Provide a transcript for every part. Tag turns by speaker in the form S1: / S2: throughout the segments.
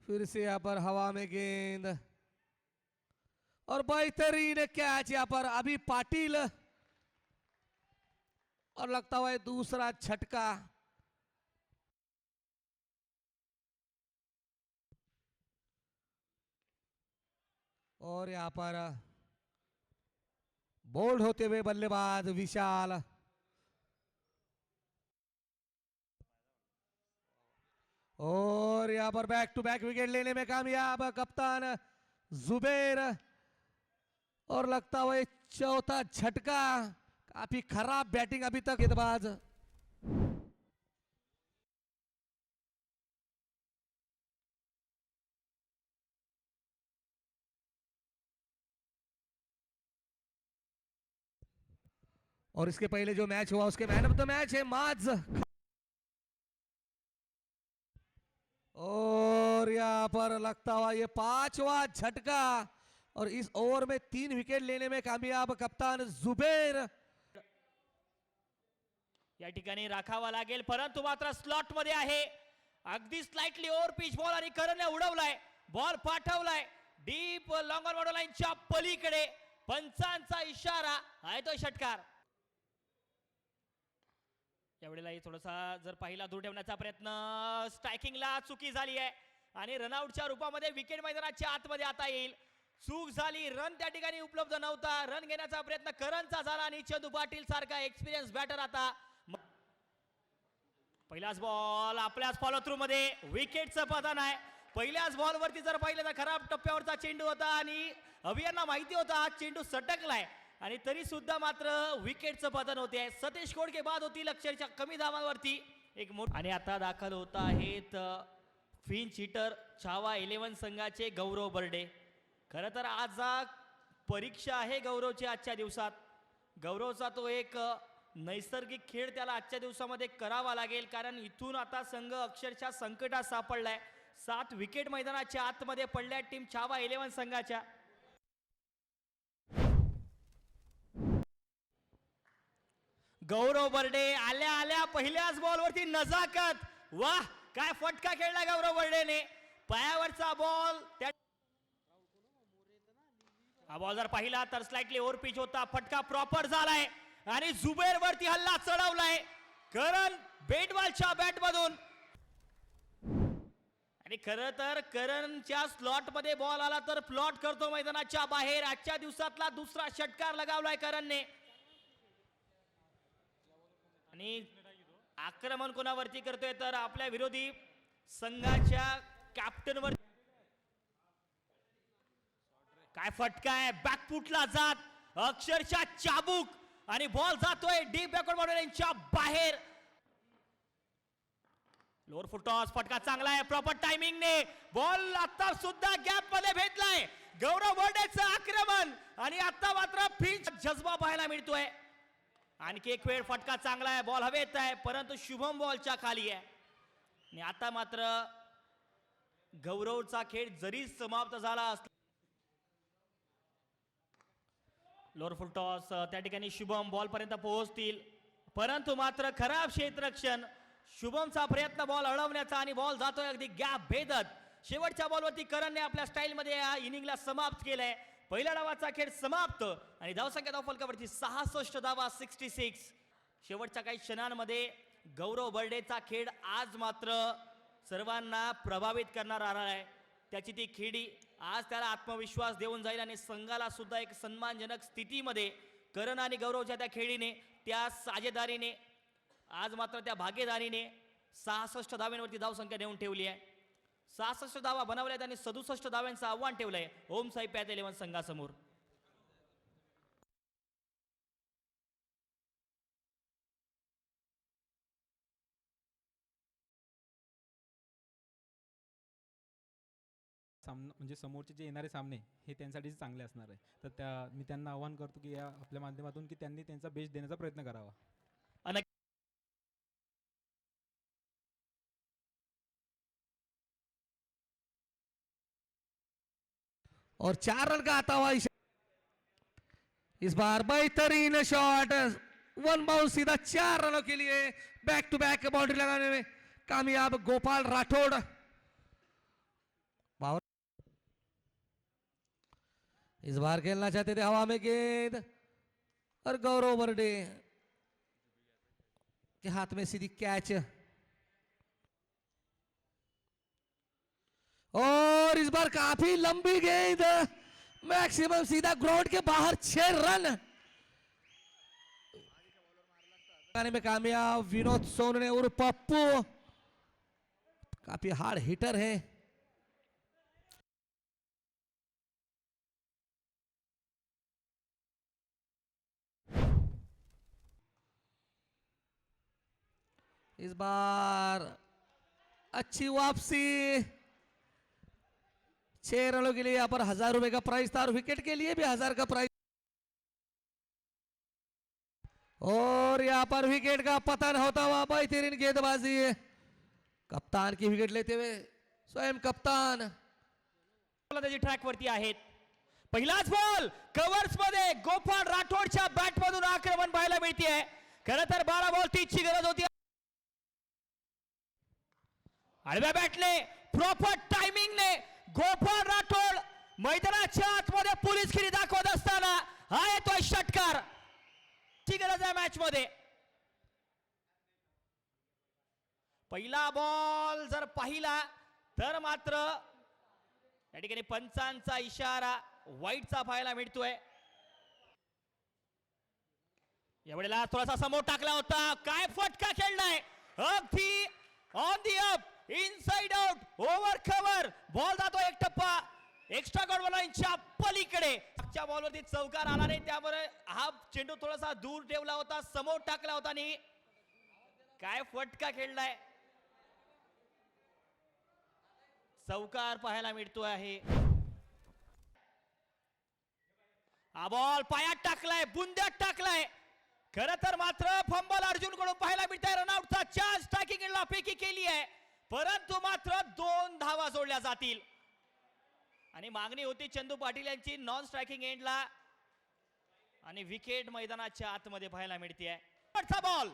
S1: फिर से यहाँ पर हवा में गेंद और बेहतरीन कैच यहाँ पर अभी पाटिल और लगता हुआ है दूसरा झटका। और यहाँ पर बोल्ड होते हुए बल्लेबाज विशाल और यहाँ पर बैक टू बैक विकेट लेने में कामयाब कप्तान जुबेर और लगता हुआ है चौथा झटका। काफी खराब बैटिंग अभी तक गेंदबाज और इसके पहले जो मैच हुआ उसके मैन ऑफ द मैच है माज। और यहाँ पर लगता हुआ ये पांचवा झटका और इस ओवर में 3 विकेट लेने में कामयाब कप्तान जुबेर।
S2: या ठिकाणी राखावा लागेल परंतु मात्र स्लॉट मध्ये आहे अगदी स्लाइटली ओव्हर पिच बॉल आणि करणने उडवलाय बॉल पाठवलाय डीप लॉंग ऑन बॉर्डर लाईनच्या पलीकडे पंचांचा इशारा आहे तो षटकार। यावेळेलाही थोडासा जर पहिला दूर ठेवण्याचा प्रयत्न स्ट्रायकिंगला चुकी झाली आहे आणि रनआउटच्या रूपामध्ये विकेट मैदानाच्या आतमध्ये आता येईल। चूक झाली रन त्या ठिकाणी उपलब्ध नव्हता रन घेण्याचा प्रयत्न करणचा झाला आणि चंदू पाटील सारखा एक्सपिरियन्स बॅटर आता पहिलाच बॉल आपल्याच फॉलो थ्रू मध्ये विकेटचं पतन आहे। पहिल्याच बॉल वरती जर पाहिलं तर खराब टप्प्यावरचा चेंडू होता आणि अभियांना माहिती होता हा चेंडू सटकलाय आणि तरी सुद्धा मात्र विकेटचं पतन होते। सतीश कोडके बाद होती अक्षरशः कमी धावांवरती एक मोठ आणि आता दाखल होत आहेत फिंच हिटर छावा 11 संघाचे गौरव बर्डे। खरं तर आज परीक्षा आहे गौरवची आजच्या दिवसात गौरवचा तो एक नैसर्गिक खेळ त्याला आजच्या दिवसामध्ये करावा लागेल कारण इथून आता संघ अक्षरशः संकटात सापडलाय। 7 विकेट मैदानाच्या आतमध्ये पडल्या टीम छावा 11 संघाच्या। गौरव बर्डे आल्या आल्या पहिल्याच बॉलवरती नजाकत वाह काय फटका खेळला गौरव बर्डेने पायावरचा बॉल त्या हा बॉल जर पाहिला तर स्लाइटली ओव्हर पिच होता फटका प्रॉपर झालाय आणि जुबेर वरती हल्ला चढवलाय करण बेटबॉलच्या बॅट मधून आणि खरं तर करणच्या स्लॉट मध्ये बॉल आला तर प्लॉट करतो मैदानाच्या बाहेर। आजच्या दिवसातला दुसरा षटकार लगावलाय करणने आणि आक्रमण कोणावरती करतोय तर आपल्या विरोधी संघाच्या कॅप्टनवर काय फटका आहे बॅकफुटला जात अक्षरशः चाबूक आणि बॉल जातोय डीप बॅकवर्ड बाउंड्रीच्या बाहेर। लोअर फुट टॉस फटका चांगला आहे प्रॉपर टायमिंगने बॉल आता सुद्धा गॅप मध्ये भेटलाय गौरव बर्डेचं आक्रमण आणि आता मात्र फिंच जज्बा पाहायला मिळतोय। आणखी एक वेळ फटका चांगला आहे बॉल हवेत आहे परंतु शुभम बॉलच्या खाली आहे आणि आता मात्र गौरवचा खेळ जरी समाप्त झाला असला लोअर फुल टॉस त्या ठिकाणी शुभम बॉल पर्यंत पोहोचतील परंतु मात्र खराब क्षेत्ररक्षण शुभमचा प्रयत्न बॉल अडवण्याचा आणि बॉल जातोय अगदी गॅप भेदत। शेवटच्या बॉलवरती करणने आपल्या स्टाईलमध्ये या इनिंगला समाप्त केलंय। पहिल्या डावाचा खेळ समाप्त आणि धावसंख्या धावफलकावरती 66 धावा 66। शेवटच्या काही क्षणांमध्ये गौरव बर्डेचा खेळ आज मात्र सर्वांना प्रभावित करणारा आहे त्याची ती खेळी आज त्याला आत्मविश्वास देऊन जाईल आणि संघाला सुद्धा एक सन्मानजनक स्थितीमध्ये करण आणि गौरवच्या त्या खेळीने त्या साजेदारीने आज मात्र त्या भागीदारीने 66 धाव्यांवरती धावसंख्या नेऊन ठेवली आहे। 66 धावा बनवल्यात आणि 67 धाव्यांचं आव्हान ठेवलंय ओम साई पॅथ 11 संघासमोर।
S3: सामना म्हणजे समोरचे जे येणारे सामने हे त्यांच्यासाठी चांगले असणार आहे तर मी त्यांना आवाहन करतो की या आपल्या माध्यमातून की त्यांनी त्यांचा बेस्ट देण्याचा प्रयत्न करावा।
S1: और 4 रन का आता हुआ इस बार बेहतरीन शॉट 1 बाउंस सीधा 4 रनों के लिए बैक टू बैक बाउंड्री लगाने में कामयाब गोपाल राठौड़। पावर इस बार खेलना चाहते थे हवा में गेंद और गौरव बर्डे के हाथ में सीधी कैच और इस बार काफी लंबी गेंद मैक्सिमम सीधा ग्राउंड के बाहर 6 रन लगाने में कामयाब विनोद सोनने और पप्पू काफी हार्ड हिटर है। इस बार अच्छी वापसी 6 रनों के लिए यहाँ पर 1000 रुपए का प्राइस था और विकेट के लिए भी 1000 का प्राइस और यहाँ पर विकेट का पतन होता हुआ बेहतरीन गेंदबाजी है कप्तान की विकेट लेते हुए स्वयं कप्तान
S2: त्याची ट्रॅक वरती आहेत पहिलाच बॉल कव्हर्स मध्ये गोपाळ राठोडच्या बॅट मधून आक्रमण पाहायला मिळते खरं तर 12 बॉल 30 ची गरज होती आडव्या बॅटने प्रॉपर टायमिंगने गोपाळ राठोड मैदानाच्या आतमध्ये पोलीसगिरी दाखवत असताना हा येतोय षटकार ची गरज आहे मॅच मध्ये पहिला बॉल जर पाहिला तर मात्र या ठिकाणी पंचांचा इशारा वाईटचा पाहायला मिळतोय यावेळेला थोडासा समोर टाकला होता काय फटका खेळलाय अगदी on the up inside out over cover ball जातो एक टप्पा एक्स्ट्रा गॉड लाईनच्या पलीकडे मागच्या बॉलवरती चौकार आला नाही त्यामुळे हा चेंडू थोडासा दूर ठेवला होता समोर टाकला होता आणि काय फटका खेळलाय चौकार पाहायला मिळतो आहे हा बॉल पायात टाकलाय बुंद्यात टाकलाय खरं तर मात्र फंबल अर्जुन कडून पाहायला मिळतंय रनआउटचा चान्स स्ट्रायकिंग पैकी केली आहे परंतु मात्र 2 धावा जोडल्या जातील आणि मागणी होती चंदू पाटील यांची नॉन स्ट्रायकिंग एंडला आणि विकेट मैदानाच्या आतमध्ये पाहायला मिळते बॉल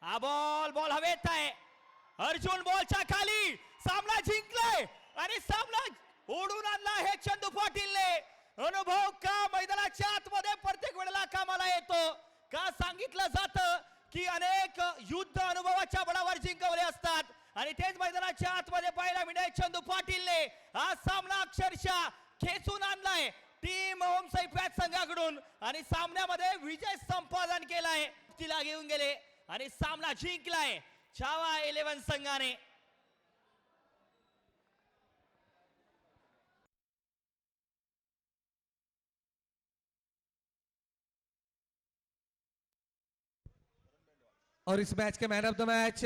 S2: हा बॉल हवेत आहे अर्जुन बॉलच्या खाली सामना जिंकलाय आणि सामना ओढून आणला हे चंदू पाटीलने अनुभव का मैदानाच्या आतमध्ये प्रत्येक वेळेला कामाला येतो का सांगितलं जातं की अनेक युद्ध अनुभवाच्या बळावर जिंकवले असतात आणि तेच मैदानाच्या आतमध्ये पाहायला मिळाले चंदू पाटीलने हा सामना अक्षरशः खेचून आणलाय टीम ओम सैफॅट संघाकडून आणि सामन्यामध्ये विजय संपादन केलाय तिला घेऊन गेले आणि सामना जिंकलाय छावा 11 संघाने
S1: और इस मैच के मैन ऑफ द मैच